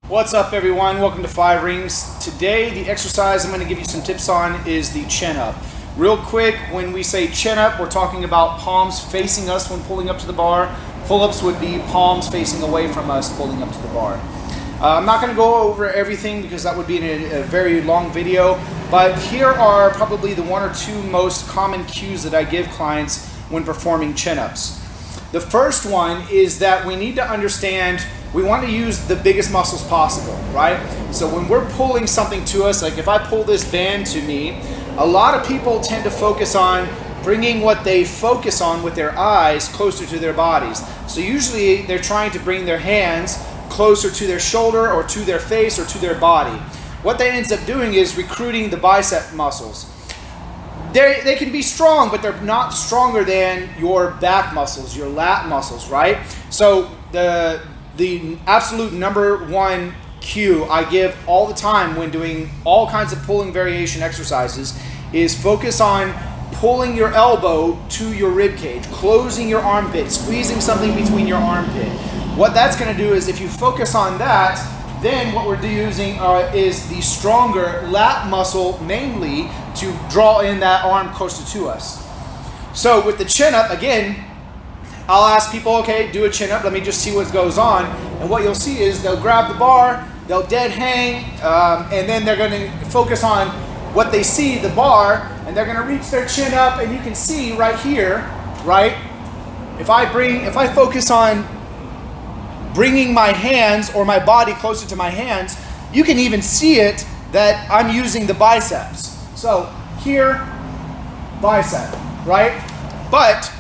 What's up, everyone? Welcome to 5 Rings. Today, the exercise I'm going to give you some tips on is the chin up. Real quick, when we say chin up, we're talking about palms facing us when pulling up to the bar. Pull-ups would be palms facing away from us pulling up to the bar. I'm not going to go over everything because that would be a very long video, but here are probably the 1 or 2 most common cues that I give clients when performing chin-ups. The first one is that we need to understand we want to use the biggest muscles possible, right? So when we're pulling something to us, like if I pull this band to me, a lot of people tend to focus on bringing what they focus on with their eyes closer to their bodies. So usually they're trying to bring their hands closer to their shoulder or to their face or to their body. What that ends up doing is recruiting the bicep muscles. They can be strong, but they're not stronger than your back muscles, your lat muscles, right? So the absolute number 1 cue I give all the time when doing all kinds of pulling variation exercises is focus on pulling your elbow to your rib cage, closing your armpit, squeezing something between your armpit. What that's going to do is if you focus on that, then what we're using is the stronger lat muscle mainly to draw in that arm closer to us. So with the chin up, again, I'll ask people, okay, do a chin up, let me just see what goes on. And what you'll see is they'll grab the bar, they'll dead hang, and then they're going to focus on what they see, the bar, and they're going to reach their chin up, and you can see right here, right? If I focus on bringing my hands or my body closer to my hands, you can even see it that I'm using the biceps. So here, bicep, right? But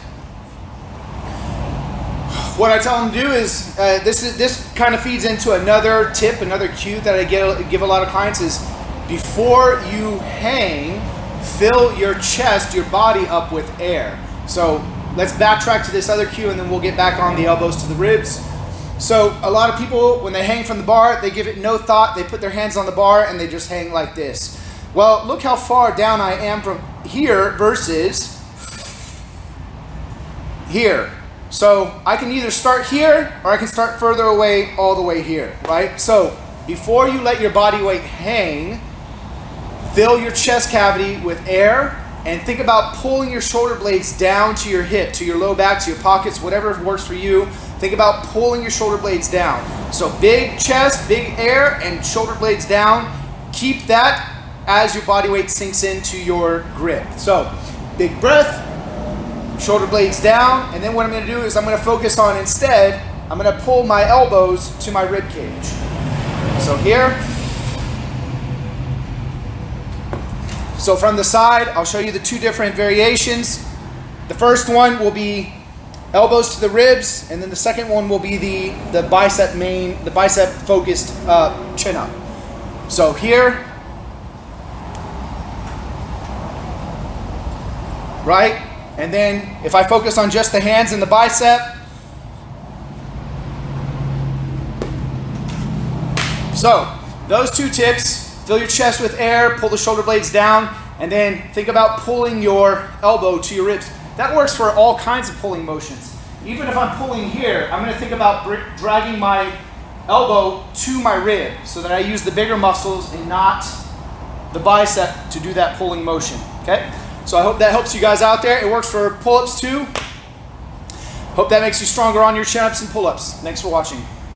what I tell them to do is, this kind of feeds into another tip, another cue that I give a lot of clients is before you hang, fill your chest, your body up with air. So let's backtrack to this other cue and then we'll get back on the elbows to the ribs. So a lot of people, when they hang from the bar, they give it no thought. They put their hands on the bar and they just hang like this. Well, look how far down I am from here versus here. So I can either start here or I can start further away all the way here, right? So before you let your body weight hang, fill your chest cavity with air and think about pulling your shoulder blades down to your hip, to your low back, to your pockets, whatever works for you. Think about pulling your shoulder blades down. So big chest, big air, and shoulder blades down. Keep that as your body weight sinks into your grip. So big breath, shoulder blades down, and then what I'm going to do is I'm going to focus on instead, I'm going to pull my elbows to my rib cage. So here. So from the side, I'll show you the 2 different variations. The first one will be elbows to the ribs, and then the second one will be the bicep focused chin up. So here, right? And then if I focus on just the hands and the bicep, so those 2 tips, fill your chest with air, pull the shoulder blades down, and then think about pulling your elbow to your ribs. That works for all kinds of pulling motions. Even if I'm pulling here, I'm going to think about dragging my elbow to my rib so that I use the bigger muscles and not the bicep to do that pulling motion, okay? So I hope that helps you guys out there. It works for pull-ups too. Hope that makes you stronger on your chin-ups and pull-ups. Thanks for watching.